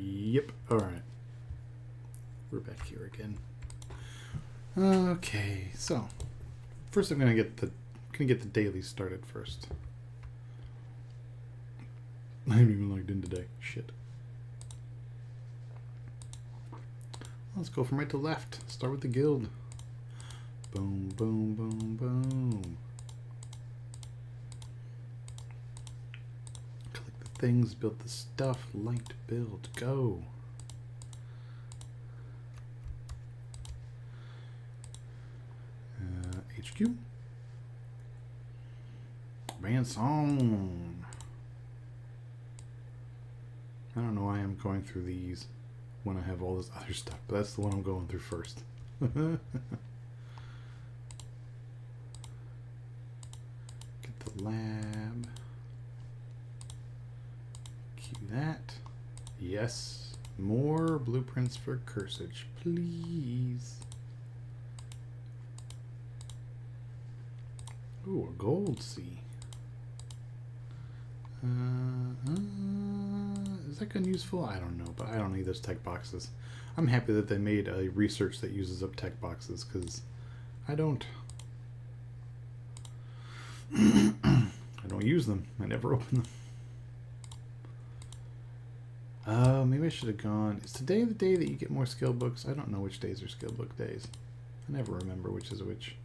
Yep. All right. We're back here again. Okay, so first I'm gonna get the dailies started first. I haven't even logged in today. Shit. Let's go from right to left. Start with the guild. Boom, boom, boom, boom. Collect the things, build the stuff, light, build, go. HQ. Ransom. I don't know why I'm going through these when I have all this other stuff, but that's the one I'm going through first. Get the lab. Cue that. Yes. More blueprints for Cursage, please. Ooh, a gold sea. Is that gun useful? I don't know, but I don't need those tech boxes. I'm happy that they made a research that uses up tech boxes, because I don't. I don't use them. I never open them. Maybe I should have gone. Is today the day that you get more skill books? I don't know which days are skill book days. I never remember which is which.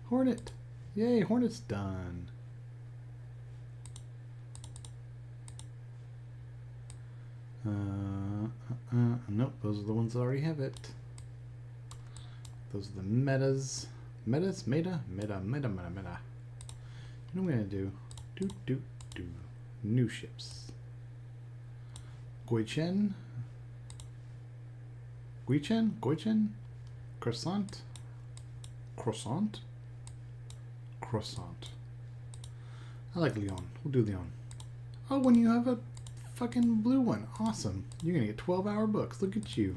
Hornet. Yay, Hornet's done. Nope, those are the ones that already have it. Those are the metas. Metas? Meta? Meta. You know what I'm gonna do? Do. New ships. Goichen? Goichen? Croissant? I like Leon. We'll do Leon. Oh, when you have a fucking blue one. Awesome. You're gonna get 12-hour books. Look at you.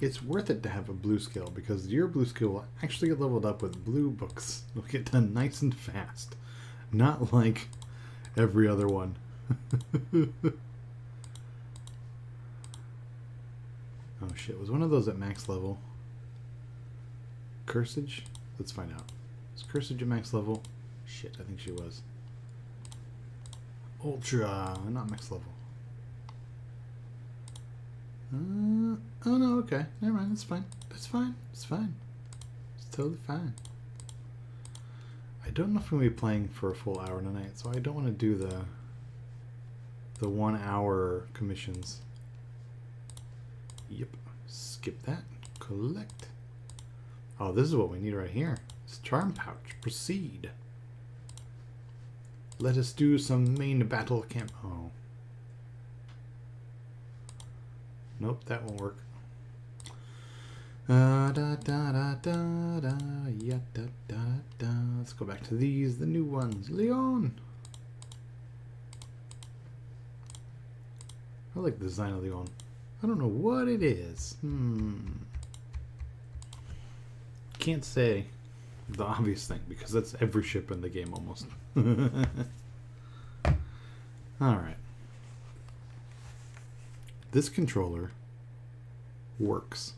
It's worth it to have a blue skill, because your blue skill will actually get leveled up with blue books. It'll get done nice and fast. Not like every other one. Oh shit, was one of those at max level? Cursage? Let's find out. Is Cursage at max level? Shit, I think she was. Ultra, not max level. Oh no, okay. Never mind, that's fine. That's fine. It's fine. It's totally fine. I don't know if I'm going to be playing for a full hour tonight, so I don't want to do the 1 hour commissions. Yep. Skip that. Collect. Oh, this is what we need right here. It's charm pouch. Proceed. Let us do some main battle camp. Oh. Nope, that won't work. Let's go back to these, the new ones. Leon. I like the design of Leon. I don't know what it is. Can't say the obvious thing, because that's every ship in the game almost. Alright. This controller works.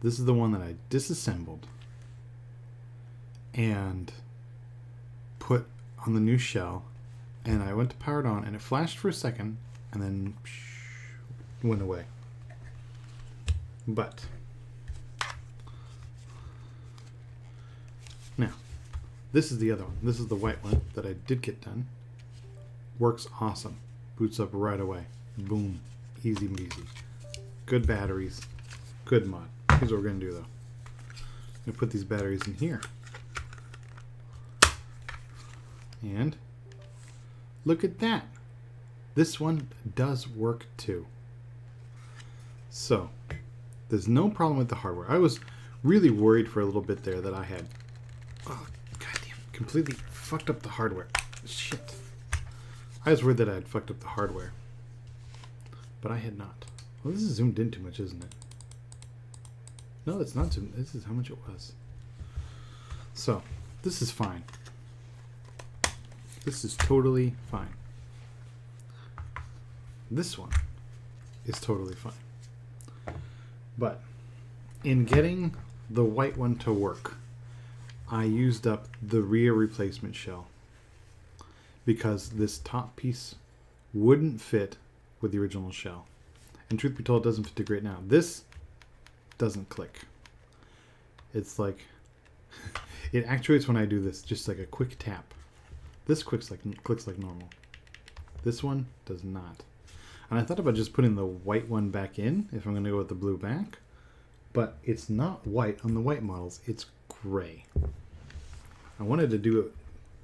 This is the one that I disassembled and put on the new shell, and I went to power it on, and it flashed for a second and then went away. But now this is the other one. This is the white one that I did get done. Works awesome. Boots up right away. Boom. Easy peasy. Good batteries. Good mod. Here's what we're going to do, though. I'm going to put these batteries in here. And look at that. This one does work, too. So, there's no problem with the hardware. I was really worried for a little bit there that I had goddamn, completely fucked up the hardware. Shit. I was worried that I had fucked up the hardware. But I had not. Well, this is zoomed in too much, isn't it? No, it's not zoomed. This is how much it was. So, this is fine. This is totally fine. This one is totally fine. But in getting the white one to work, I used up the rear replacement shell because this top piece wouldn't fit with the original shell. And truth be told, it doesn't fit too great now. This doesn't click. It's like, it actuates when I do this, just like a quick tap. This clicks like normal. This one does not. And I thought about just putting the white one back in if I'm going to go with the blue back. But it's not white on the white models. It's gray. I wanted to do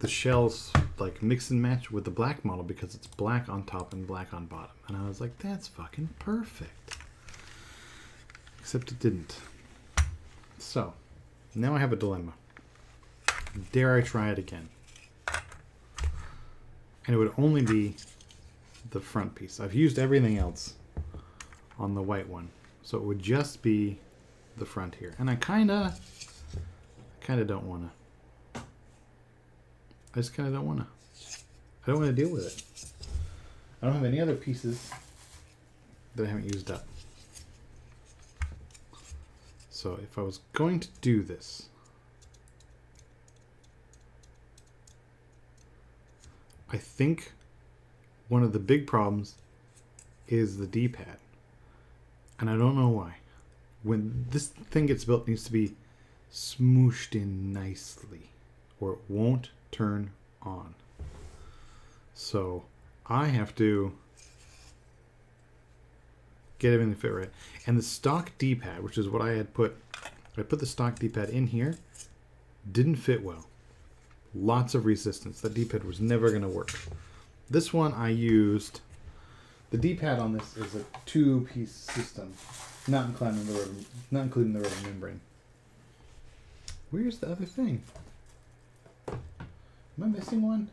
the shells like mix and match with the black model because it's black on top and black on bottom. And I was like, that's fucking perfect. Except it didn't. So, now I have a dilemma. Dare I try it again? And it would only be the front piece. I've used everything else on the white one. So it would just be the front here. And I kinda don't wanna. I just kinda don't wanna. I don't wanna deal with it. I don't have any other pieces that I haven't used up. So if I was going to do this, I think one of the big problems is the D-pad. And I don't know why. When this thing gets built, it needs to be smooshed in nicely or it won't turn on. So I have to get everything to fit right. And the stock D-pad, which is what I put the stock D-pad in here, didn't fit well. Lots of resistance. That D-pad was never going to work. This one I used, the D-pad on this is a 2-piece system, not including the rubber membrane. Where's the other thing? Am I missing one?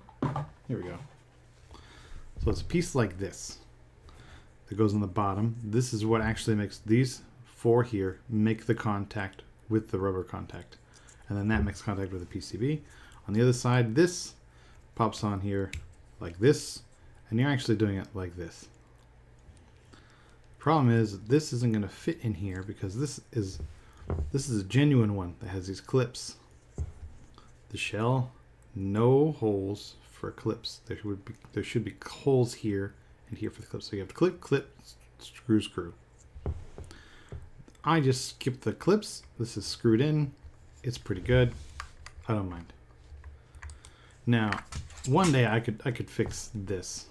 Here we go. So it's a piece like this that goes on the bottom. This is what actually makes these 4 here make the contact with the rubber contact. And then that makes contact with the PCB. On the other side, this pops on here like this, and you're actually doing it like this. Problem is, this isn't going to fit in here because this is a genuine one that has these clips. The shell, no holes for clips. There should be holes here and here for the clips. So you have clip, clip, screw, screw. I just skipped the clips. This is screwed in. It's pretty good. I don't mind. Now, one day I could fix this,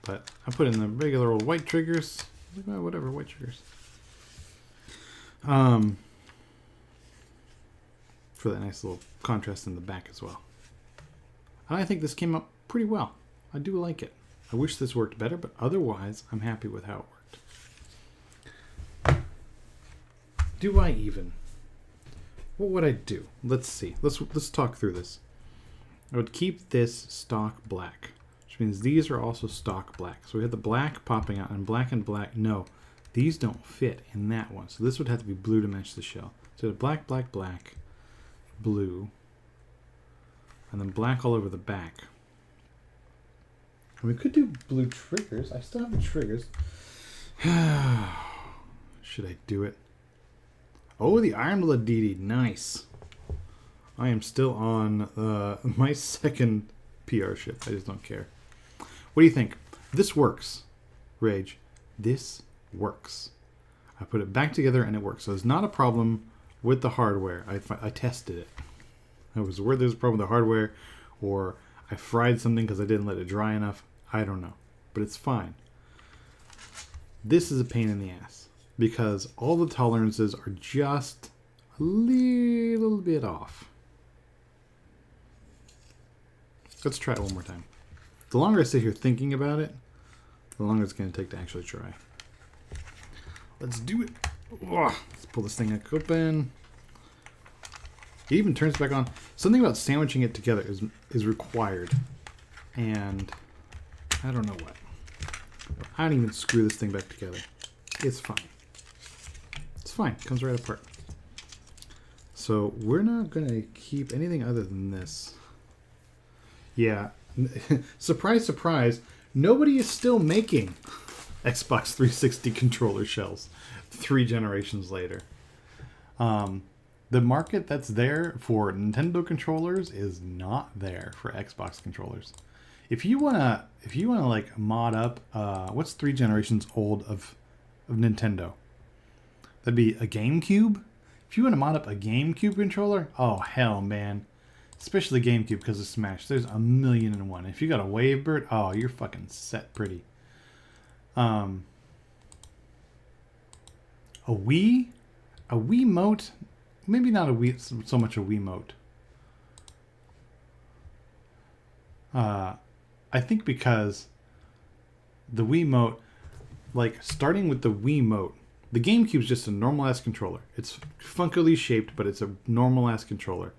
but I put in the regular old white triggers, whatever white triggers, for that nice little contrast in the back as well. And I think this came up pretty well. I do like it. I wish this worked better, but otherwise I'm happy with how it worked. Do I even? What would I do? Let's see. Let's talk through this. I would keep this stock black, which means these are also stock black. So we have the black popping out, and black. No, these don't fit in that one. So this would have to be blue to match the shell. So black, black, black, blue, and then black all over the back. And we could do blue triggers. I still have the triggers. Should I do it? Oh, the Iron Ladidi. Nice. I am still on my second PR ship. I just don't care. What do you think? This works, Rage. This works. I put it back together and it works. So there's not a problem with the hardware. I tested it. I was worried there was a problem with the hardware, or I fried something because I didn't let it dry enough. I don't know. But it's fine. This is a pain in the ass because all the tolerances are just a little bit off. Let's try it one more time. The longer I sit here thinking about it, the longer it's going to take to actually try. Let's do it. Ugh. Let's pull this thing back open. It even turns back on. Something about sandwiching it together is required. And I don't know what. I don't even screw this thing back together. It's fine. It's fine. It comes right apart. So we're not going to keep anything other than this. Yeah. Surprise, surprise. Nobody is still making Xbox 360 controller shells 3 generations later. The market that's there for Nintendo controllers is not there for Xbox controllers. If you wanna like mod up, what's 3 generations old of Nintendo? That'd be a GameCube. If you want to mod up a GameCube controller, oh hell, man. Especially GameCube because of Smash. There's a million and one. If you got a Wavebird, oh, you're fucking set pretty. A Wiimote, maybe not a Wii, so much a Wiimote. I think because the Wiimote, like starting with the Wiimote, the GameCube's just a normal ass controller. It's funkily shaped, but it's a normal ass controller.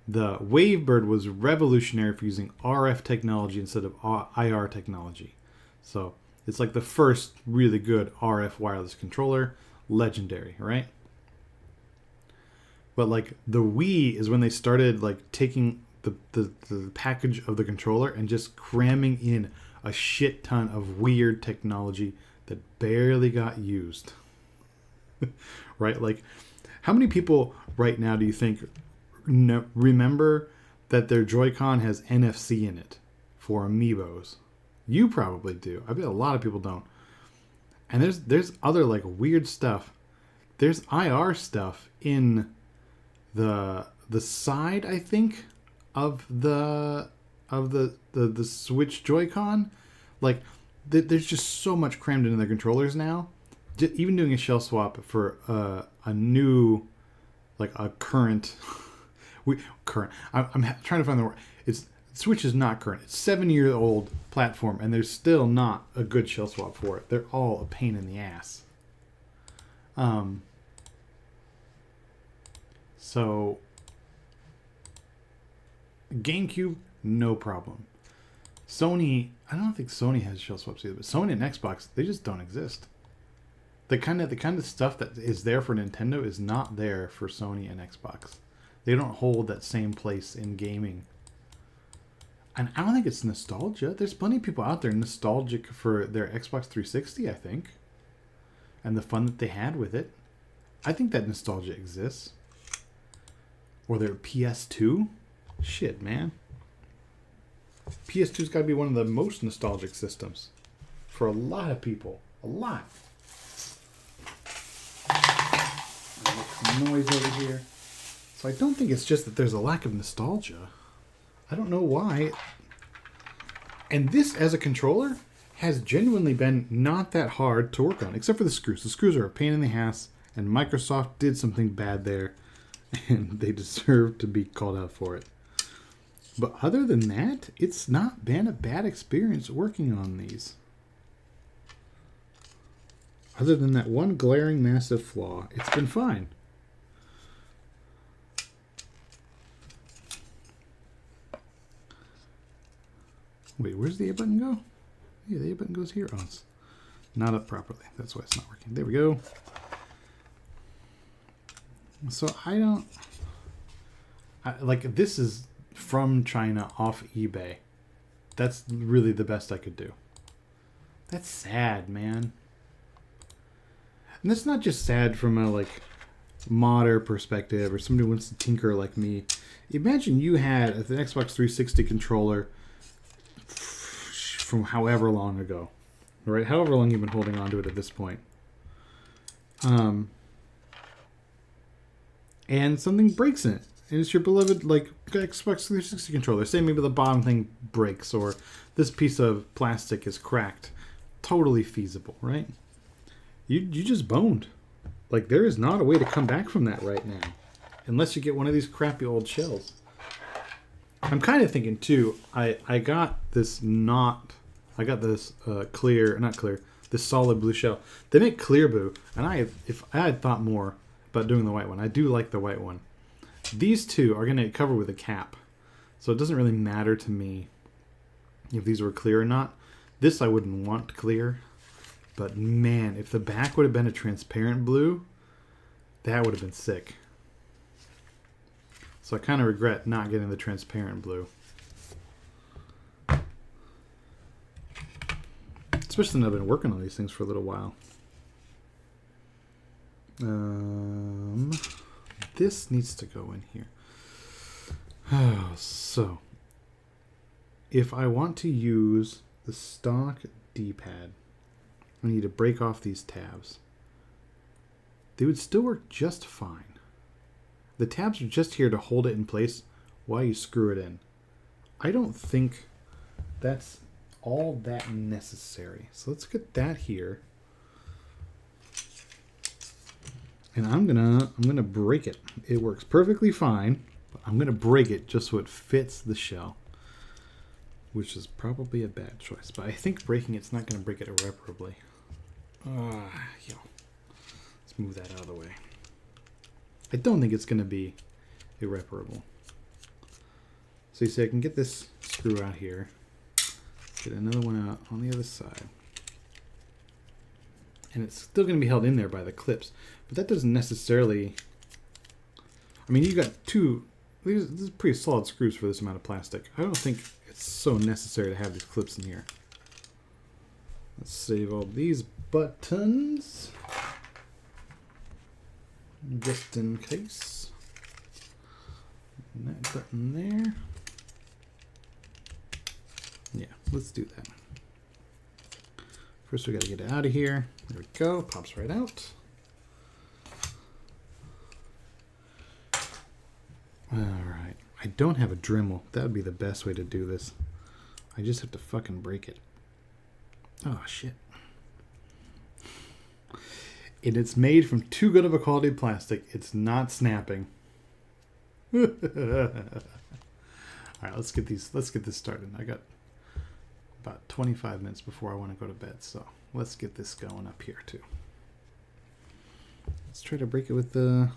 The Wavebird was revolutionary for using RF technology instead of IR technology. So it's like the first really good RF wireless controller. Legendary, right? But like the Wii is when they started like taking the package of the controller and just cramming in a shit ton of weird technology that barely got used. Right? Like, how many people right now do you think remember that their Joy-Con has NFC in it for Amiibos? You probably do. I bet a lot of people don't. And there's other like weird stuff. There's IR stuff in the side, I think, of the Switch Joy-Con. Like, there's just so much crammed into their controllers now. Even doing a shell swap for a new, like a current, I'm trying to find the word. Switch is not current. It's 7-year-old platform, and there's still not a good shell swap for it. They're all a pain in the ass. So GameCube, no problem. Sony, I don't think Sony has shell swaps either, but Sony and Xbox, they just don't exist. The kind of stuff that is there for Nintendo is not there for Sony and Xbox. They don't hold that same place in gaming. And I don't think it's nostalgia. There's plenty of people out there nostalgic for their Xbox 360, I think. And the fun that they had with it. I think that nostalgia exists. Or their PS2. Shit, man. PS2's got to be one of the most nostalgic systems. For a lot of people. A lot. Noise over here. So I don't think it's just that there's a lack of nostalgia. I don't know why. And this, as a controller, has genuinely been not that hard to work on, except for the screws. The screws are a pain in the ass, and Microsoft did something bad there, and they deserve to be called out for it. But other than that, it's not been a bad experience working on these. Other than that one glaring massive flaw, it's been fine. Wait, where's the A button go? Yeah, the A button goes here. Oh, it's not up properly. That's why it's not working. There we go. So like, this is from China off eBay. That's really the best I could do. That's sad, man. And that's not just sad from a like modder perspective or somebody who wants to tinker like me. Imagine you had an Xbox 360 controller from however long ago, right? However long you've been holding on to it at this point. And something breaks in it. And it's your beloved like Xbox 360 controller. Say maybe the bottom thing breaks or this piece of plastic is cracked. Totally feasible, right? You just boned. Like, there is not a way to come back from that right now. Unless you get one of these crappy old shells. I'm kind of thinking, too, I got this this solid blue shell. They make clear blue, and if I had thought more about doing the white one, I do like the white one. These two are going to cover with a cap. So it doesn't really matter to me if these were clear or not. This I wouldn't want clear. But man, if the back would have been a transparent blue, that would have been sick. So I kind of regret not getting the transparent blue. Especially when I've been working on these things for a little while. This needs to go in here. So, if I want to use the stock D-pad, I need to break off these tabs. They would still work just fine. The tabs are just here to hold it in place while you screw it in. I don't think that's all that necessary. So let's get that here. And I'm gonna break it. It works perfectly fine, but I'm gonna break it just so it fits the shell, which is probably a bad choice. But I think breaking it's not gonna break it irreparably. Let's move that out of the way. I don't think it's gonna be irreparable. So you see, I can get this screw out here, get another one out on the other side. And it's still going to be held in there by the clips. But that doesn't necessarily... I mean, you got two... These are pretty solid screws for this amount of plastic. I don't think it's so necessary to have these clips in here. Let's save all these buttons. Just in case. And that button there. Yeah, let's do that. First we got to get it out of here. There we go. Pops right out. Alright. I don't have a Dremel. That would be the best way to do this. I just have to fucking break it. Oh, shit. And it's made from too good of a quality plastic. It's not snapping. Alright, let's get this started. I got about 25 minutes before I want to go to bed, so let's get this going up here too. Let's try to break it with the...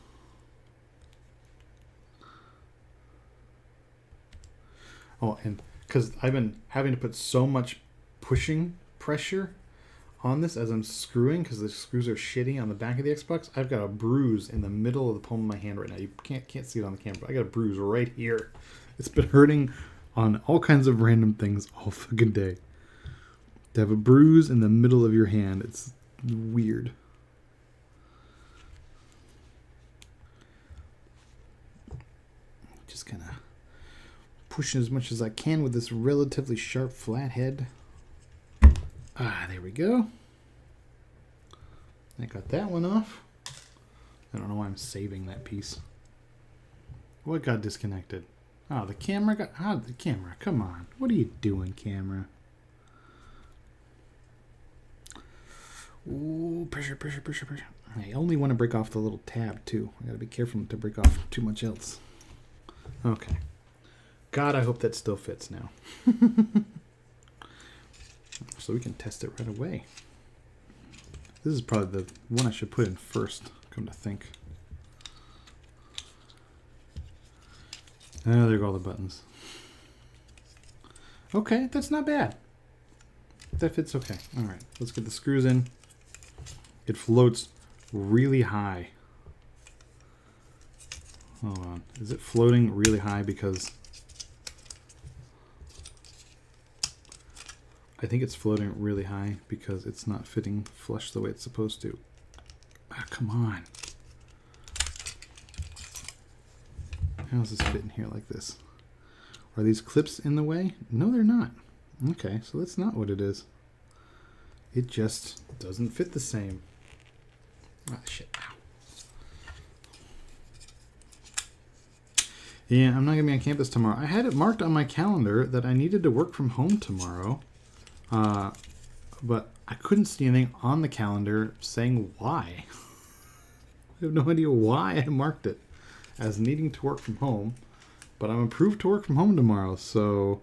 Oh, and because I've been having to put so much pushing pressure on this as I'm screwing, because the screws are shitty on the back of the Xbox, I've got a bruise in the middle of the palm of my hand right now. You can't see it on the camera, but I got a bruise right here. It's been hurting on all kinds of random things all fucking day. To have a bruise in the middle of your hand, it's weird. Just kind of pushing as much as I can with this relatively sharp flat head. There we go. I got that one off. I don't know why I'm saving that piece. What got disconnected? Oh, the camera got... Oh, the camera. Come on. What are you doing, camera? Ooh, pressure. I only want to break off the little tab, too. I gotta be careful to break off too much else. Okay. God, I hope that still fits now. So we can test it right away. This is probably the one I should put in first, come to think. Oh, there go all the buttons. Okay, that's not bad. That fits okay. All right, let's get the screws in. It floats really high. Hold on. Is it floating really high because... I think it's floating really high because it's not fitting flush the way it's supposed to. Ah, come on. How does this fit in here like this? Are these clips in the way? No, they're not. Okay, so that's not what it is. It just doesn't fit the same. Ah, shit. Ow. Yeah, I'm not going to be on campus tomorrow. I had it marked on my calendar that I needed to work from home tomorrow. But I couldn't see anything on the calendar saying why. I have no idea why I marked it as needing to work from home, but I'm approved to work from home tomorrow. So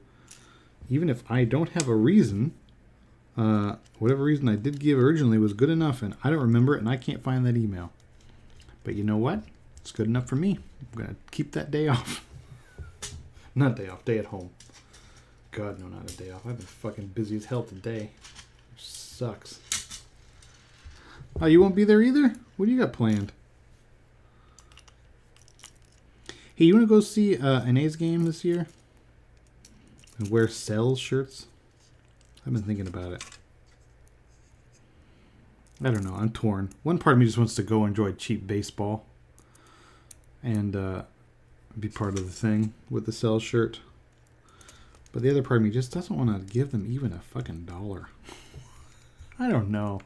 even if I don't have a reason, whatever reason I did give originally was good enough, and I don't remember it, and I can't find that email. But you know what? It's good enough for me. I'm going to keep that day off. Not day off, day at home. God, no, not a day off. I've been fucking busy as hell today. Which sucks. Oh, you won't be there either? What do you got planned? Hey, you want to go see an A's game this year? And wear Cells shirts? I've been thinking about it. I don't know. I'm torn. One part of me just wants to go enjoy cheap baseball and be part of the thing with the Cell shirt. But the other part of me just doesn't want to give them even a fucking $1. I don't know.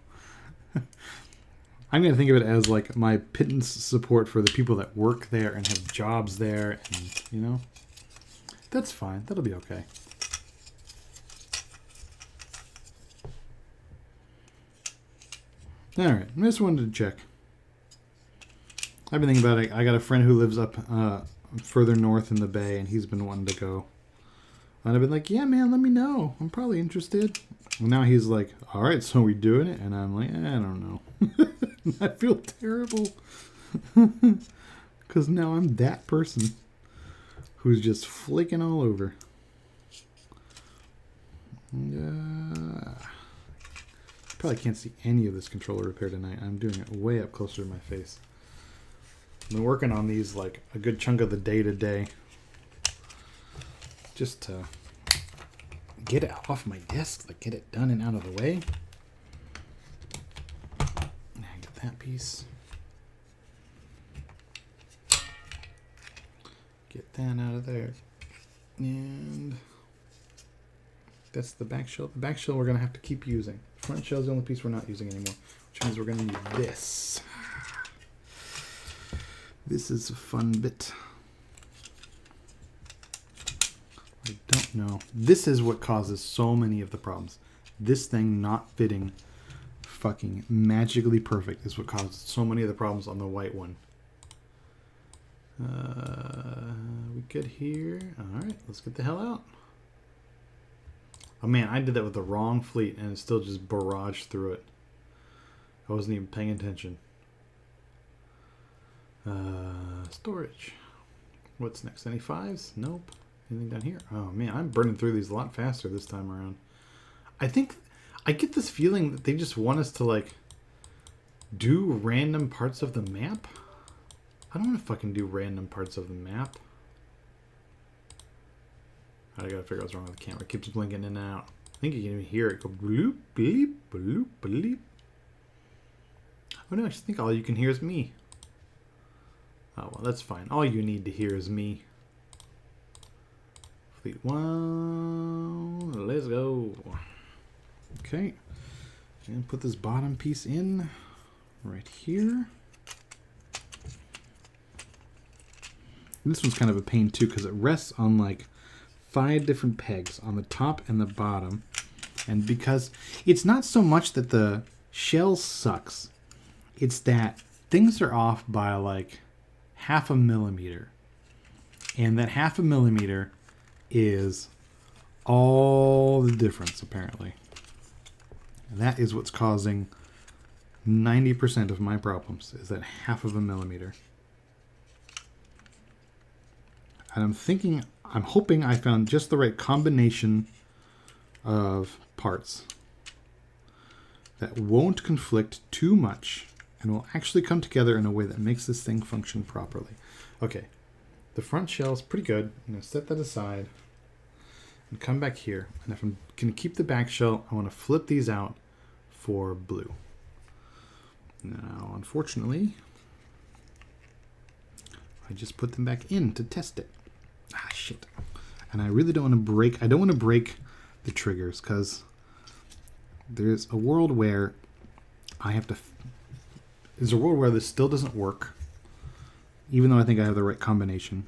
I'm going to think of it as like my pittance support for the people that work there and have jobs there. And, you know, that's fine. That'll be okay. All right. I just wanted to check. I've been thinking about it. I got a friend who lives up further north in the Bay, and he's been wanting to go. And I've been like, yeah, man, let me know. I'm probably interested. And now he's like, all right, so are we doing it? And I'm like, I don't know. I feel terrible. Because now I'm that person who's just flaking all over. Probably can't see any of this controller repair tonight. I'm doing it way up closer to my face. I've been working on these like a good chunk of the day today. Just to get it off my desk, like get it done and out of the way. And I get that piece. Get that out of there. And that's the back shell. The back shell we're going to have to keep using. The front shell is the only piece we're not using anymore, which means we're going to need this. This is a fun bit. I don't know. This is what causes so many of the problems. This thing not fitting fucking magically perfect is what causes so many of the problems on the white one. We good here? Alright, let's get the hell out. Oh man, I did that with the wrong fleet and it still just barraged through it. I wasn't even paying attention. Storage. What's next? Any fives? Nope. Anything down here? Oh man, I'm burning through these a lot faster this time around. I think I get this feeling that they just want us to like do random parts of the map. I don't want to fucking do random parts of the map. I gotta figure out what's wrong with the camera. It keeps blinking in and out. I think you can even hear it go bloop, bleep, bloop, bleep. Oh no, I just think all you can hear is me. Oh well, that's fine. All you need to hear is me. Fleet 1, let's go. Okay, and put this bottom piece in right here. And this one's kind of a pain too because it rests on like 5 different pegs on the top and the bottom. And because it's not so much that the shell sucks, it's that things are off by like 0.5 millimeter. And that 0.5 millimeter is all the difference, apparently. And that is what's causing 90% of my problems, is that 0.5 millimeter. And I'm hoping I found just the right combination of parts that won't conflict too much and will actually come together in a way that makes this thing function properly. Okay, the front shell is pretty good. I'm going to set that aside and come back here. And if I'm going to keep the back shell, I want to flip these out for blue. Now, unfortunately, I just put them back in to test it. Ah, shit. And I really don't want to break... I don't want to break the triggers because there's a world where I have to... There's a world where this still doesn't work, even though I think I have the right combination.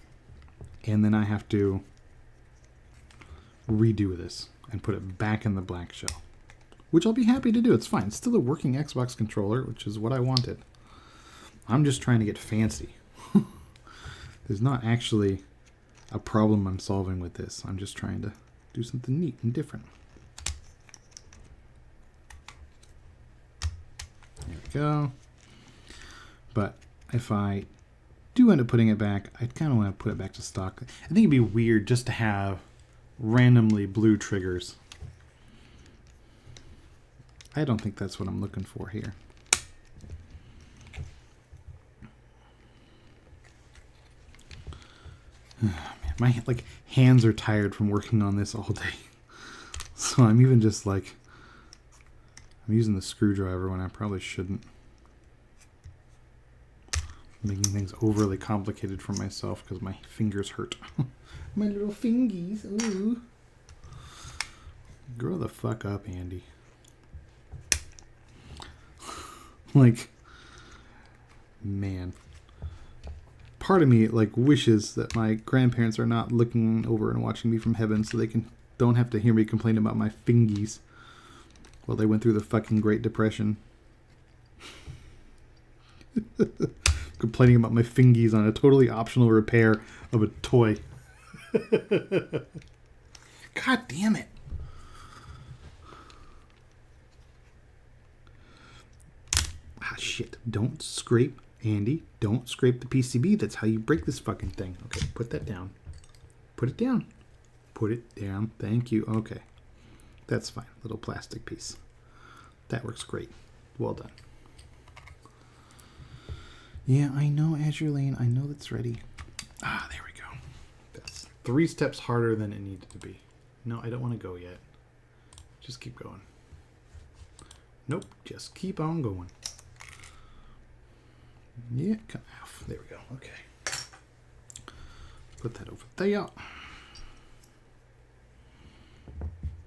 And then I have to redo this and put it back in the black shell, which I'll be happy to do. It's fine. It's still a working Xbox controller, which is what I wanted. I'm just trying to get fancy. There's not actually a problem I'm solving with this. I'm just trying to do something neat and different. There we go. But if I do end up putting it back, I kind of want to put it back to stock. I think it'd be weird just to have randomly blue triggers. I don't think that's what I'm looking for here. Man, my hands are tired from working on this all day. So I'm even just like I'm using the screwdriver when I probably shouldn't. Making things overly complicated for myself because my fingers hurt. My little fingies. Ooh. Grow the fuck up, Andy. Like, man. Part of me like wishes that my grandparents are not looking over and watching me from heaven so they don't have to hear me complain about my fingies while they went through the fucking Great Depression. Complaining about my fingies on a totally optional repair of a toy. God damn it. Ah, shit. Don't scrape, Andy. Don't scrape the PCB. That's how you break this fucking thing. Okay, put that down. Put it down. Put it down. Thank you. Okay. That's fine. Little plastic piece. That works great. Well done. Yeah, I know, Azur Lane. I know that's ready. Ah, there we go. That's 3 steps harder than it needed to be. No, I don't want to go yet. Just keep going. Nope, just keep on going. Yeah, come off. There we go. Okay. Put that over there.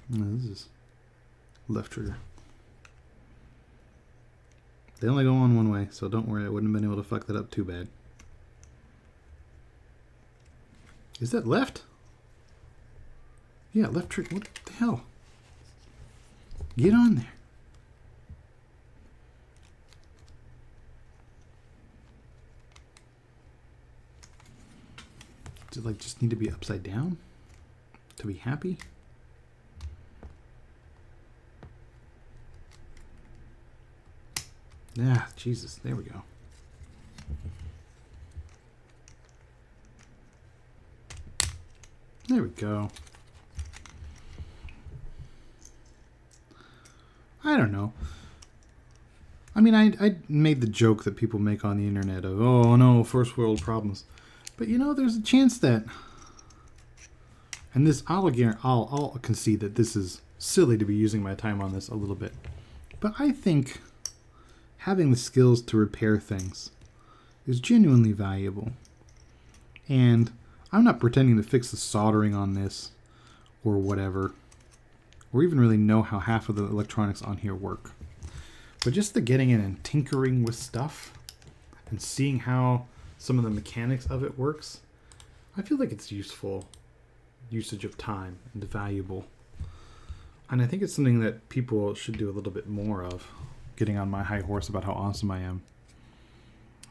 No, this is left trigger. They only go on one way, so don't worry, I wouldn't have been able to fuck that up too bad. Is that left? Yeah, left trigger. What the hell? Get on there. Does it like just need to be upside down to be happy? Yeah, Jesus, there we go. There we go. I don't know. I mean, I made the joke that people make on the internet of, oh no, first world problems. But you know, there's a chance that, and this, I'll concede that this is silly to be using my time on this a little bit. But I think having the skills to repair things is genuinely valuable. And I'm not pretending to fix the soldering on this or whatever, or even really know how half of the electronics on here work. But just the getting in and tinkering with stuff and seeing how some of the mechanics of it works, I feel like it's useful usage of time and valuable. And I think it's something that people should do a little bit more of. Getting on my high horse about how awesome I am.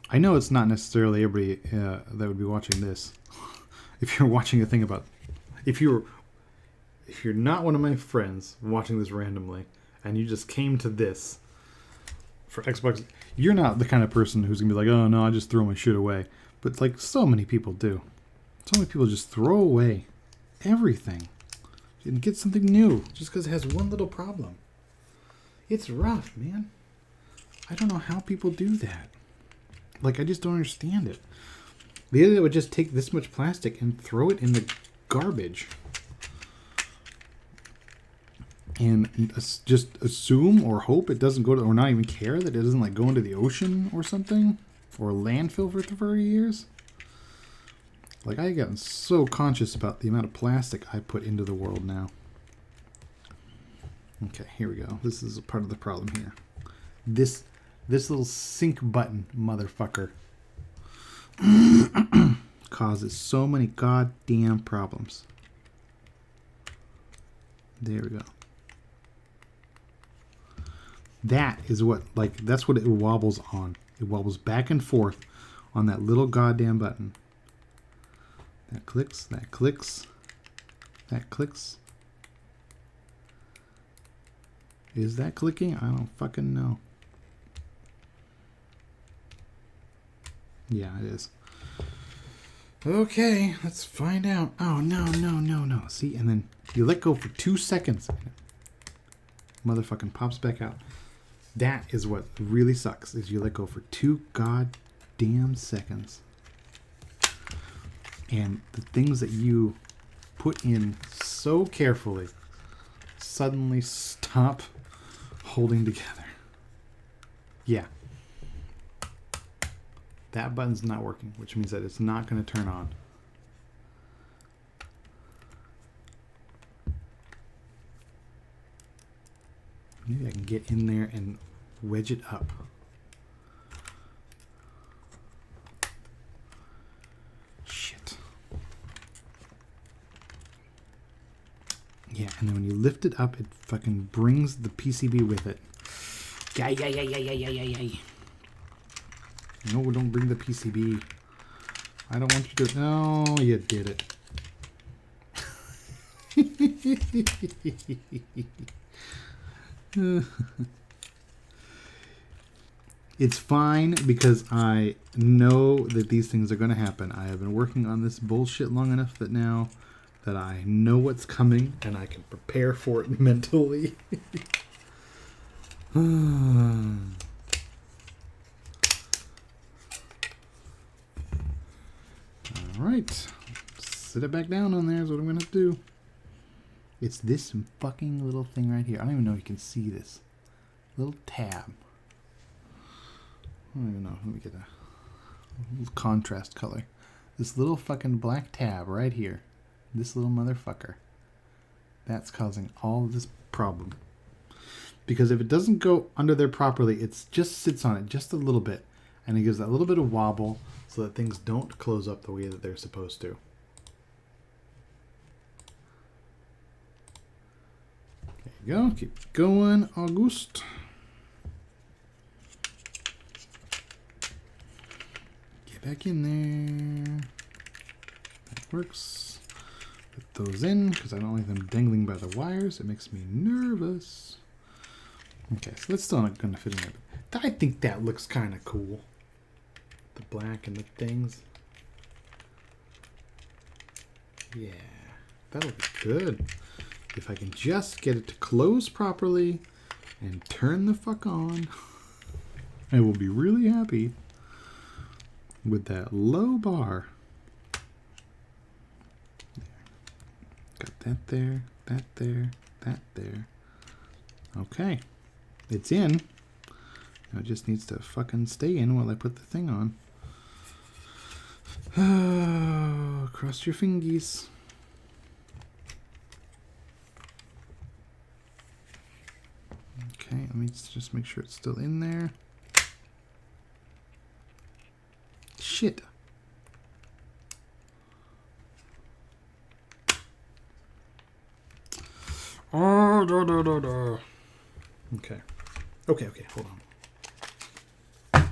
I know it's not necessarily everybody that would be watching this. If you're watching a thing about, if you're not one of my friends watching this randomly and you just came to this for Xbox, you're not the kind of person who's gonna be like, oh no, I just throw my shit away. But like so many people do. So many people just throw away everything and get something new just because it has one little problem. It's rough, man. I don't know how people do that. Like, I just don't understand it. The other would just take this much plastic and throw it in the garbage. And just assume or hope it doesn't go to, or not even care that it doesn't like go into the ocean or something. Or landfill for 30 years. Like, I've gotten so conscious about the amount of plastic I put into the world now. Okay, here we go. This is a part of the problem here. This little sync button, motherfucker, causes so many goddamn problems. There we go. That is what, like, that's what it wobbles on. It wobbles back and forth on that little goddamn button. That clicks, that clicks, that clicks. Is that clicking? I don't fucking know. Yeah, it is. Okay, let's find out. Oh, no, no, no, no. See, and then you let go for 2 seconds. Motherfucking pops back out. That is what really sucks, is you let go for 2 goddamn seconds. And the things that you put in so carefully suddenly stop holding together. Yeah. That button's not working, which means that it's not going to turn on. Maybe I can get in there and wedge it up. Shit. Yeah, and then when you lift it up, it fucking brings the PCB with it. Yay. No, don't bring the PCB. I don't want you to... No, you did it. It's fine because I know that these things are going to happen. I have been working on this bullshit long enough that now that I know what's coming and I can prepare for it mentally. All right. Sit it back down on there is what I'm going to do. It's this fucking little thing right here. I don't even know if you can see this. Little tab. I don't even know. Let me get a little contrast color. This little fucking black tab right here. This little motherfucker. That's causing all of this problem. Because if it doesn't go under there properly, it just sits on it just a little bit. And it gives that little bit of wobble so that things don't close up the way that they're supposed to. There you go. Keep going, August. Get back in there. That works. Put those in because I don't like them dangling by the wires. It makes me nervous. Okay, so that's still not going to fit in there. I think that looks kind of cool. The black and the things. Yeah, that'll be good. If I can just get it to close properly and turn the fuck on, I will be really happy with that low bar. There. Got that there, that there, that there. Okay. It's in. Now it just needs to fucking stay in while I put the thing on. Oh, cross your fingies. Okay, let me just make sure it's still in there. Shit. Oh, Okay. Okay, hold on.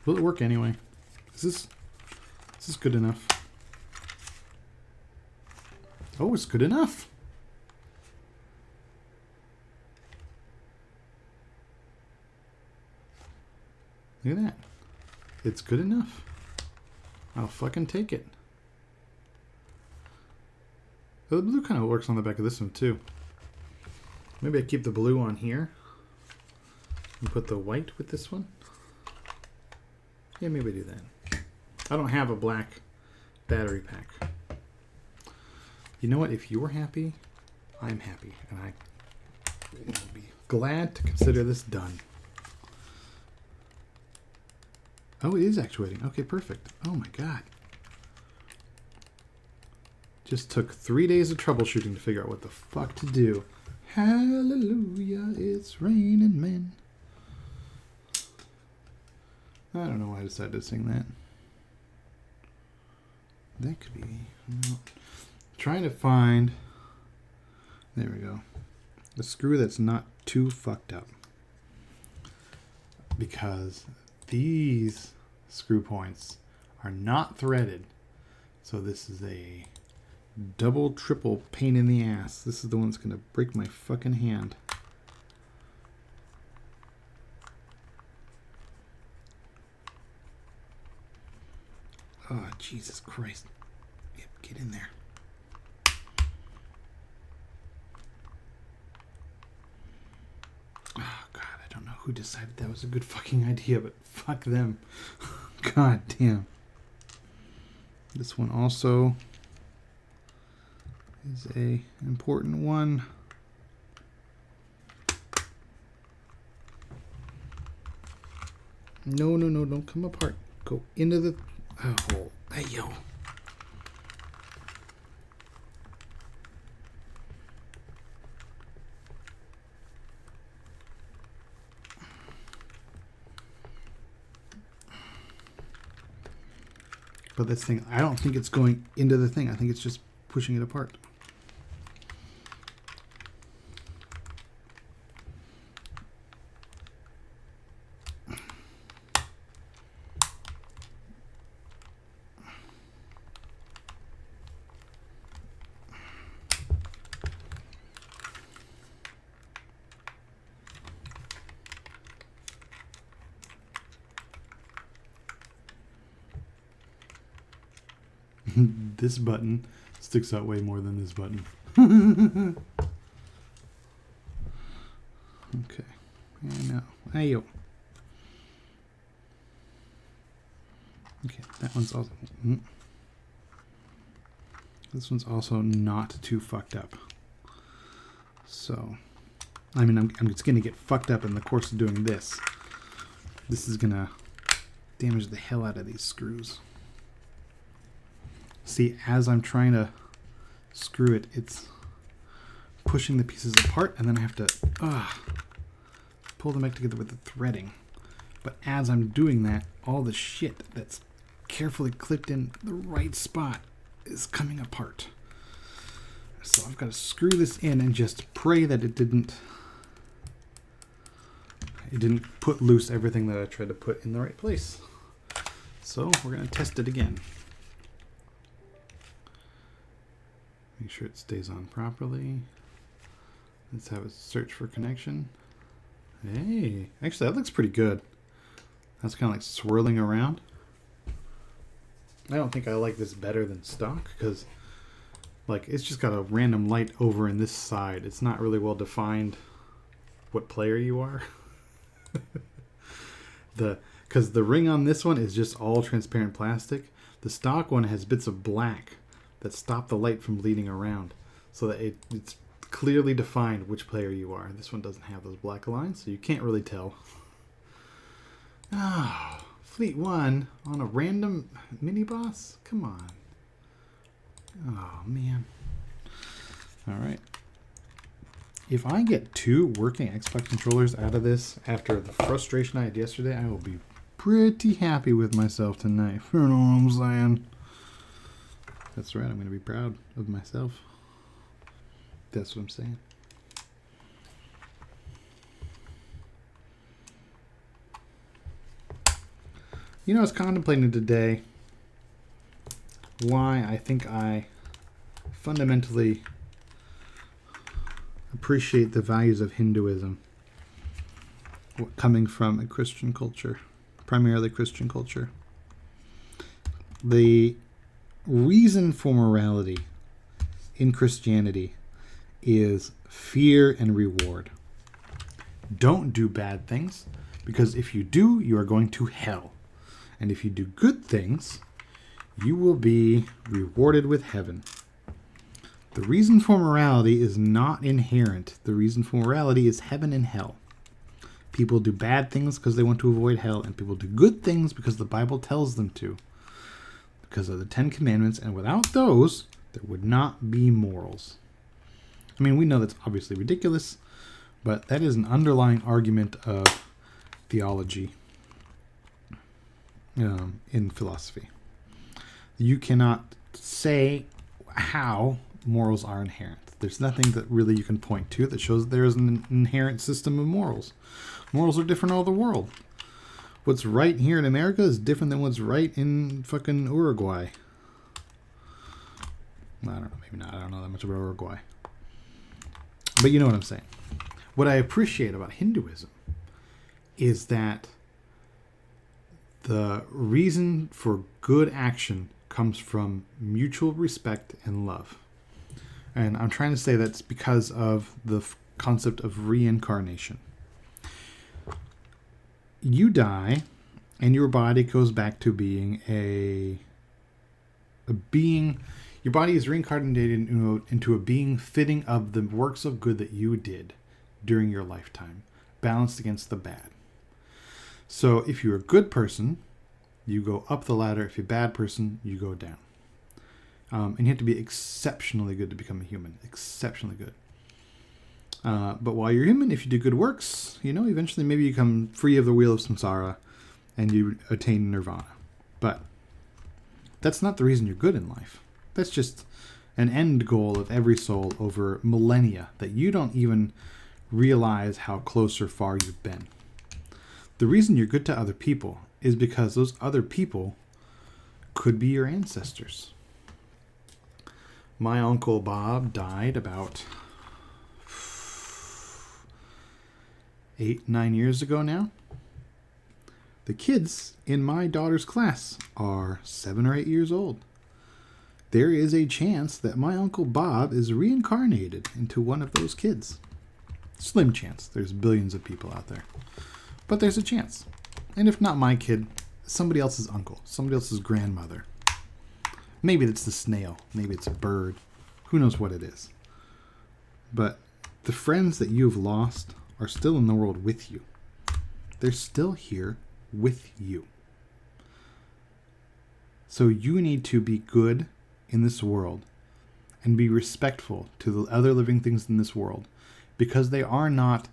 Will it work anyway? Is this good enough? Oh, it's good enough. Look at that. It's good enough. I'll fucking take it. Oh, the blue kind of works on the back of this one too. Maybe I keep the blue on here and put the white with this one. Yeah, maybe I do that. I don't have a black battery pack. You know what? If you're happy, I'm happy. And I will be glad to consider this done. Oh, it is actuating. Okay, perfect. Oh my god. Just took 3 days of troubleshooting to figure out what the fuck to do. Hallelujah, it's raining men. I don't know why I decided to sing that. That could be... No. Trying to find... There we go. A screw that's not too fucked up. Because these screw points are not threaded. So this is a double, triple pain in the ass. This is the one that's going to break my fucking hand. Oh, Jesus Christ. Yep, get in there. Oh, God, I don't know who decided that was a good fucking idea, but fuck them. God damn. This one also is a important one. No, no, no, don't come apart. Go into the hole. Hey, yo. But this thing, I don't think it's going into the thing. I think it's just pushing it apart. This button sticks out way more than this button. Okay. I know. Ayo. Okay, that one's also... This one's also not too fucked up. So, I mean, I'm just going to get fucked up in the course of doing this. This is going to damage the hell out of these screws. See, as I'm trying to screw it, it's pushing the pieces apart, and then I have to pull them back together with the threading. But as I'm doing that, all the shit that's carefully clipped in the right spot is coming apart. So I've got to screw this in and just pray that it didn't put loose everything that I tried to put in the right place. So we're going to test it again. Make sure it stays on properly. Let's have it search for connection. Hey, actually that looks pretty good. That's kind of like swirling around. I don't think I like this better than stock because like it's just got a random light over in this side. It's not really well defined what player you are. Because the ring on this one is just all transparent plastic. The stock one has bits of black that stop the light from bleeding around so that it's clearly defined which player you are. This one doesn't have those black lines, so you can't really tell. Oh, Fleet 1 on a random mini-boss? Come on. Oh, man. Alright. If I get 2 working Xbox controllers out of this after the frustration I had yesterday, I will be pretty happy with myself tonight. You know what I'm saying? That's right, I'm going to be proud of myself. That's what I'm saying. You know, I was contemplating today why I think I fundamentally appreciate the values of Hinduism coming from a Christian culture, primarily Christian culture. The reason for morality in Christianity is fear and reward. Don't do bad things, because if you do, you are going to hell. And if you do good things, you will be rewarded with heaven. The reason for morality is not inherent. The reason for morality is heaven and hell. People do bad things because they want to avoid hell, and people do good things because the Bible tells them to. Because of the 10 Commandments, and without those, there would not be morals. I mean, we know that's obviously ridiculous, but that is an underlying argument of theology in philosophy. You cannot say how morals are inherent. There's nothing that really you can point to that shows that there is an inherent system of morals. Morals are different all over the world. What's right here in America is different than what's right in fucking Uruguay. I don't know, maybe not. I don't know that much about Uruguay. But you know what I'm saying. What I appreciate about Hinduism is that the reason for good action comes from mutual respect and love. And I'm trying to say that's because of the concept of reincarnation. You die, and your body goes back to being a being. Your body is reincarnated into a being fitting of the works of good that you did during your lifetime, balanced against the bad. So if you're a good person, you go up the ladder. If you're a bad person, you go down. And you have to be exceptionally good to become a human. Exceptionally good. But while you're human, if you do good works, eventually maybe you come free of the wheel of samsara and you attain nirvana. But that's not the reason you're good in life. That's just an end goal of every soul over millennia that you don't even realize how close or far you've been. The reason you're good to other people is because those other people could be your ancestors. My Uncle Bob died about 8-9 years ago now. The kids in my daughter's class are 7 or 8 years old. There is a chance that my Uncle Bob is reincarnated into one of those kids. Slim chance. There's billions of people out there. But there's a chance. And if not my kid, somebody else's uncle, somebody else's grandmother. Maybe it's the snail. Maybe it's a bird. Who knows what it is. But the friends that you've lost are still in the world with you. They're still here with you. So you need to be good in this world and be respectful to the other living things in this world, because they are not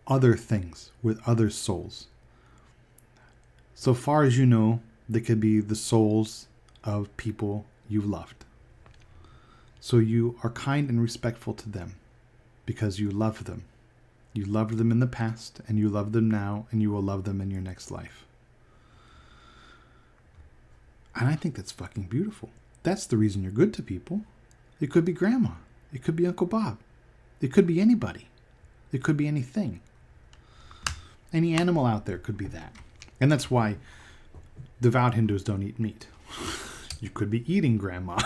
other things with other souls. So far as you know, they could be the souls of people you loved. So you are kind and respectful to them because you love them. You loved them in the past, and you love them now, and you will love them in your next life. And I think that's fucking beautiful. That's the reason you're good to people. It could be grandma. It could be Uncle Bob. It could be anybody. It could be anything. Any animal out there could be that. And that's why devout Hindus don't eat meat. You could be eating grandma.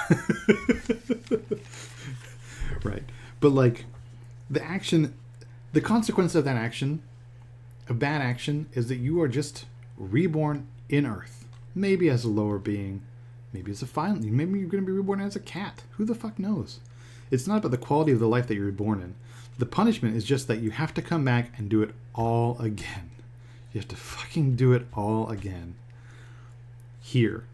Right. But like the action, the consequence of that action, a bad action, is that you are just reborn in Earth. Maybe as a lower being. Maybe as a maybe you're going to be reborn as a cat. Who the fuck knows? It's not about the quality of the life that you're reborn in. The punishment is just that you have to come back and do it all again. You have to fucking do it all again. Here.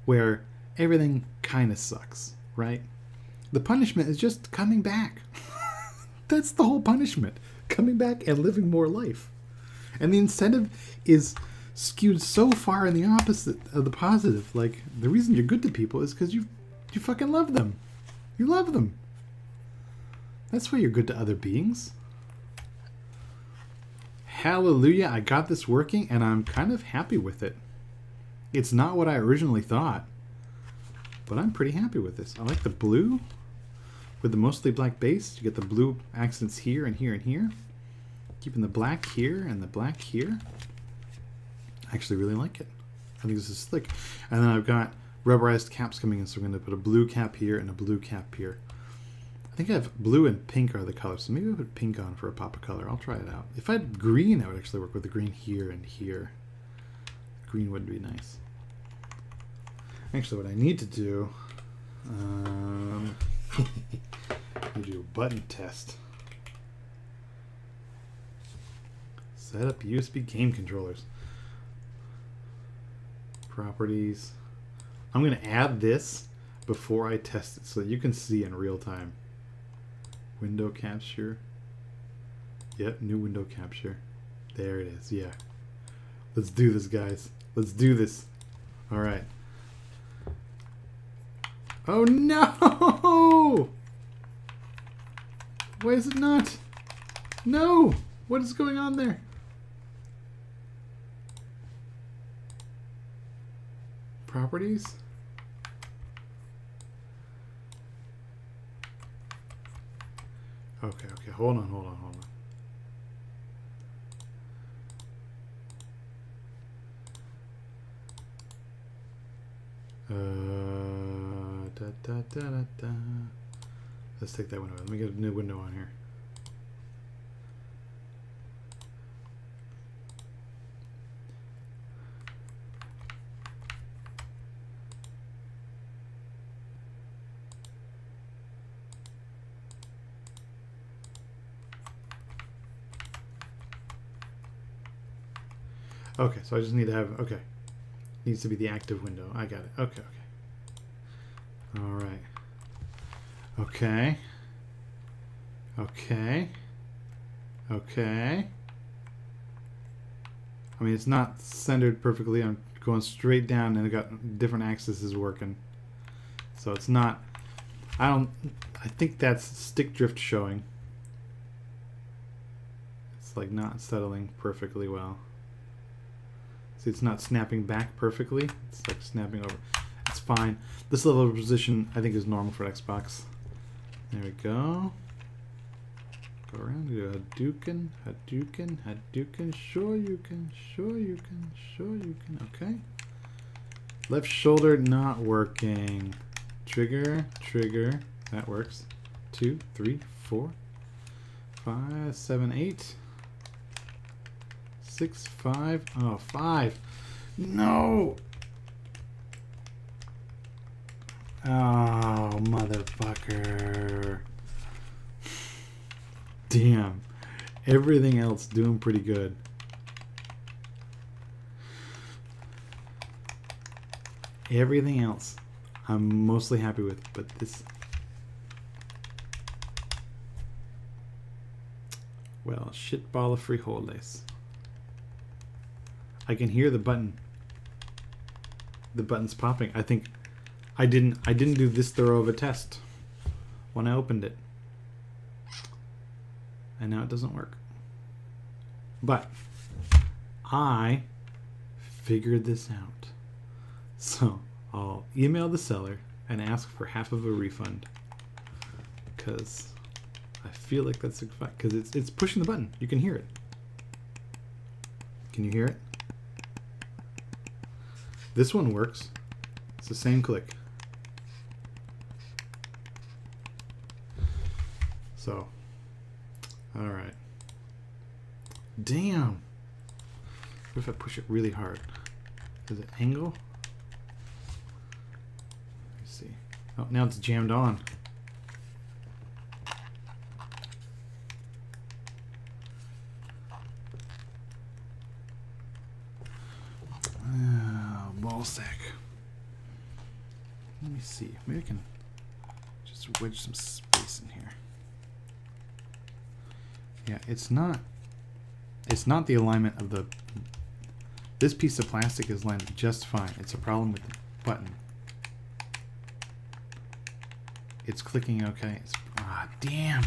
Where everything kind of sucks, right? The punishment is just coming back. That's the whole punishment. Coming back and living more life. And the incentive is skewed so far in the opposite of the positive. Like, the reason you're good to people is because you fucking love them. You love them. That's why you're good to other beings. Hallelujah, I got this working and I'm kind of happy with it. It's not what I originally thought, but I'm pretty happy with this. I like the blue with the mostly black base. You get the blue accents here and here and here. Keeping the black here and the black here. I actually really like it. I think this is slick. And then I've got rubberized caps coming in, so I'm going to put a blue cap here and a blue cap here. I think I have blue and pink are the colors, so maybe I'll put pink on for a pop of color. I'll try it out. If I had green, that would actually work with the green here and here. Green would be nice. Actually, what I need to do, do a button test. Set up USB game controllers. Properties. I'm going to add this before I test it so that you can see in real time. Window capture. Yep, new window capture. There it is, yeah. Let's do this, guys. Let's do this. Alright. Oh no! Why is it not? No! What is going on there? Properties? Okay, hold on. Let's take that window. Let me get a new window on here. Okay, so I just need to have, okay. Needs to be the active window. I got it. Okay, okay. All right. Okay. Okay. Okay. I mean, it's not centered perfectly. I'm going straight down and I got different axes working. So it's not, I think that's stick drift showing. It's like not settling perfectly well. See, it's not snapping back perfectly. It's like snapping over. It's fine. This level of position I think is normal for Xbox. There we go. Go around, do Hadouken, Hadouken, Hadouken. Sure you can, sure you can, sure you can. Okay. Left shoulder not working. Trigger, trigger. That works. 2, 3, 4, 5, 7, 8, 6, 5. Oh, 5. No! Oh, motherfucker. Damn. Everything else doing pretty good. Everything else I'm mostly happy with, but this... Well, shit ball of frijoles. I can hear the button. The button's popping. I think I didn't do this thorough of a test when I opened it. And now it doesn't work. But I figured this out. So I'll email the seller and ask for half of a refund. Because I feel like that's because it's pushing the button. You can hear it. Can you hear it? This one works. It's the same click. So, all right. Damn. What if I push it really hard? Does it angle? Let me see. Oh, now it's jammed on. Ballsack. Let me see. Maybe I can just wedge some space in here. Yeah, it's not the alignment of the... This piece of plastic is lined up just fine. It's a problem with the button. It's clicking okay. Damn.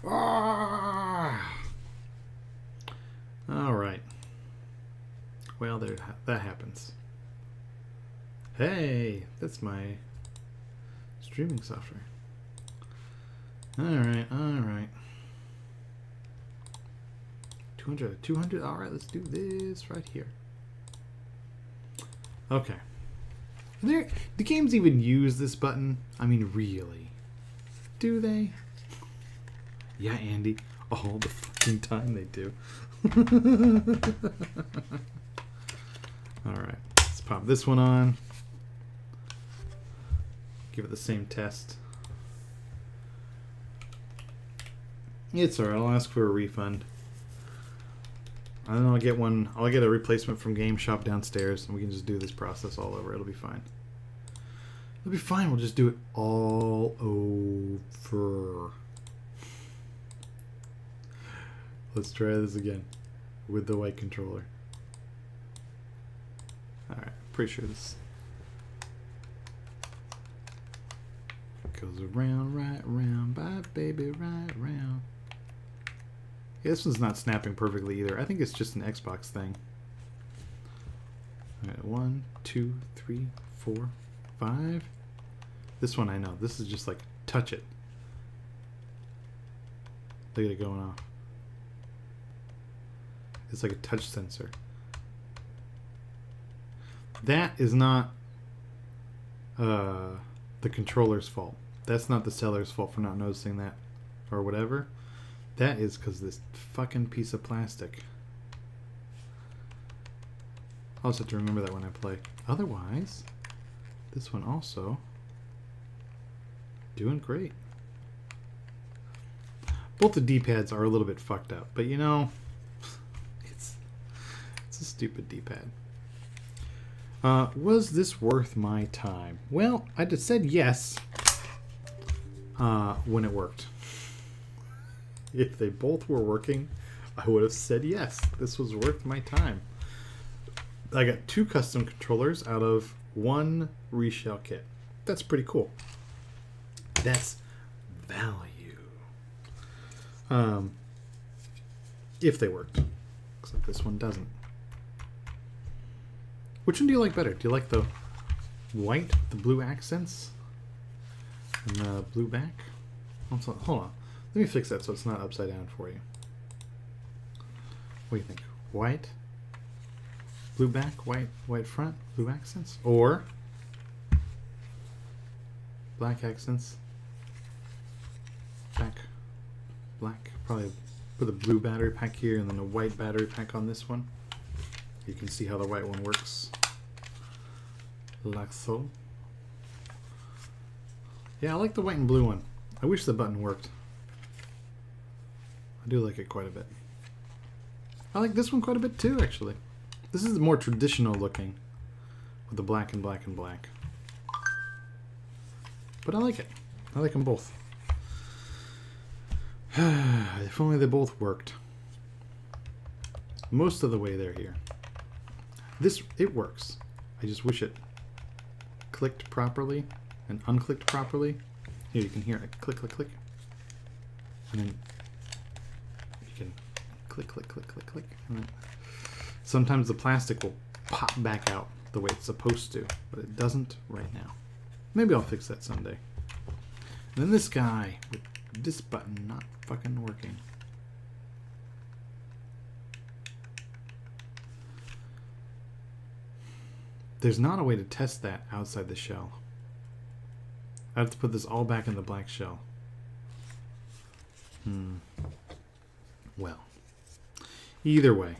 Ah. All right. Well, that happens. Hey, that's my streaming software. All right, all right. 200. All right, let's do this right here. Okay. Do games even use this button? I mean, really? Do they? Yeah, Andy. All the fucking time they do. All right, let's pop this one on. Give it the same test. It's alright. I'll ask for a refund. I don't know. I'll get a replacement from Game Shop downstairs, and we can just do this process all over. It'll be fine. It'll be fine. We'll just do it all over. Let's try this again with the white controller. Alright, pretty sure this goes around, right around, bye baby, right around. Yeah, this one's not snapping perfectly either. I think it's just an Xbox thing. Alright, 1, 2, 3, 4, 5. This one I know. This is just like touch it. Look at it going off. It's like a touch sensor. That is not the controller's fault. That's not the seller's fault for not noticing that or whatever. That is because this fucking piece of plastic. I'll just have to remember that when I play. Otherwise, this one also doing great. Both the D-pads are a little bit fucked up, but you know, it's It's a stupid D-pad. Was this worth my time? Well, I just said yes when it worked. If they both were working, I would have said yes. This was worth my time. I got 2 custom controllers out of 1 reshell kit. That's pretty cool. That's value. If they worked. Except this one doesn't. Which one do you like better? Do you like the white, the blue accents, and the blue back? Hold on. Let me fix that so it's not upside down for you. What do you think? White, blue back, white front, blue accents? Or black accents, back, black. Probably put a blue battery pack here and then a white battery pack on this one. You can see how the white one works. Like so. Yeah, I like the white and blue one. I wish the button worked. I do like it quite a bit. I like this one quite a bit too, actually. This is more traditional looking with the black and black and black. But I like it. I like them both. If only they both worked. Most of the way they're here. It works. I just wish it clicked properly and unclicked properly. Here, you can hear it click, click, click. And then you can click, click, click, click, click. And then sometimes the plastic will pop back out the way it's supposed to, but it doesn't right now. Maybe I'll fix that someday. And then this guy with this button not fucking working. There's not a way to test that outside the shell. I have to put this all back in the black shell. Well, either way,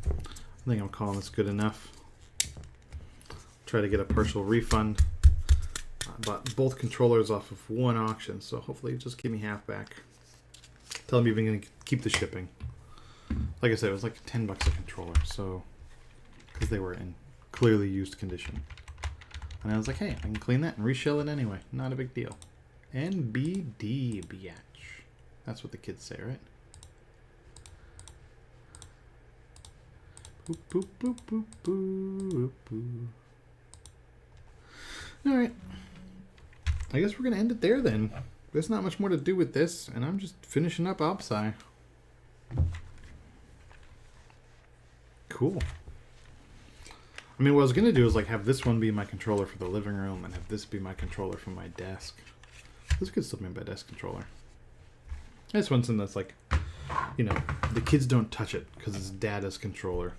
I think I'm calling this good enough. Try to get a partial refund. I bought both controllers off of 1 auction, so hopefully just give me half back. Tell them you're even going to keep the shipping. Like I said, it was like $10 a controller, so because they were in clearly used condition. And I was like, hey, I can clean that and reshell it anyway. Not a big deal. NBD, biatch. That's what the kids say, right? Boop, boop, boop, boop, boop, boop. Alright. I guess we're going to end it there then. There's not much more to do with this, and I'm just finishing up OpSci. Cool. I mean, what I was going to do is like have this one be my controller for the living room and have this be my controller for my desk. This could still be my desk controller. I just want something that's like, you know, the kids don't touch it because it's Dada's controller.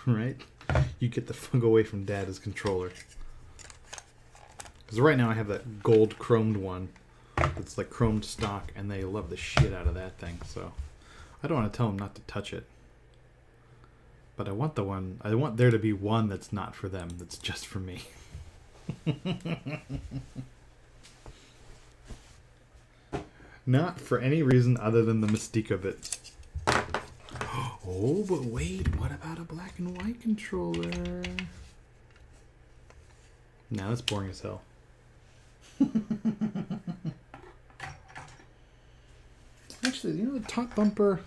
Right? You get the fuck away from Dada's controller. Because right now I have that gold chromed one that's like chromed stock and they love the shit out of that thing. So I don't want to tell them not to touch it. But I want there to be one that's not for them, that's just for me. Not for any reason other than the mystique of it. Oh, but wait, what about a black and white controller? Nah, that's boring as hell. Actually, you know the top bumper...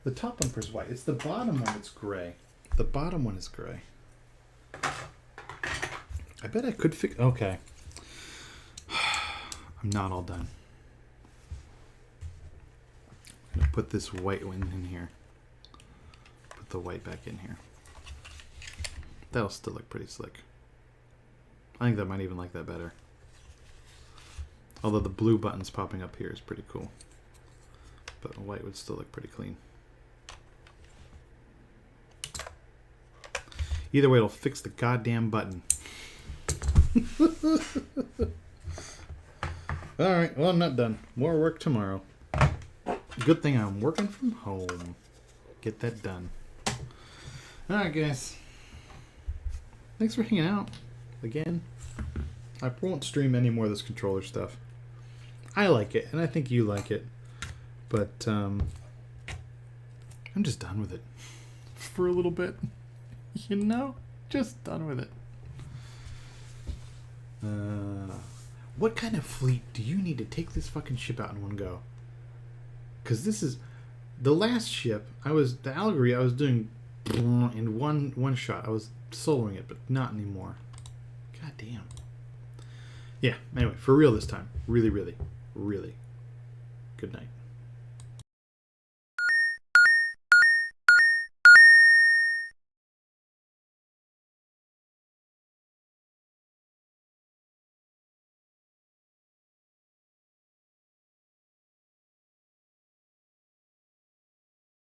The top bumper's white. It's the bottom one that's gray. The bottom one is gray. I bet I could fix... Okay. I'm not all done. I'm going to put this white one in here. Put the white back in here. That'll still look pretty slick. I think that might even like that better. Although the blue buttons popping up here is pretty cool. But white would still look pretty clean. Either way, it'll fix the goddamn button. Alright, well, I'm not done. More work tomorrow. Good thing I'm working from home. Get that done. Alright, guys. Thanks for hanging out. Again. I won't stream any more of this controller stuff. I like it, and I think you like it. But I'm just done with it for a little bit. You know, just done with it. What kind of fleet do you need to take this fucking ship out in one go? Because this is the last ship. The Allegory I was doing in one shot. I was soloing it, but not anymore. God damn. Yeah. Anyway, for real this time. Really, really, really. Good night.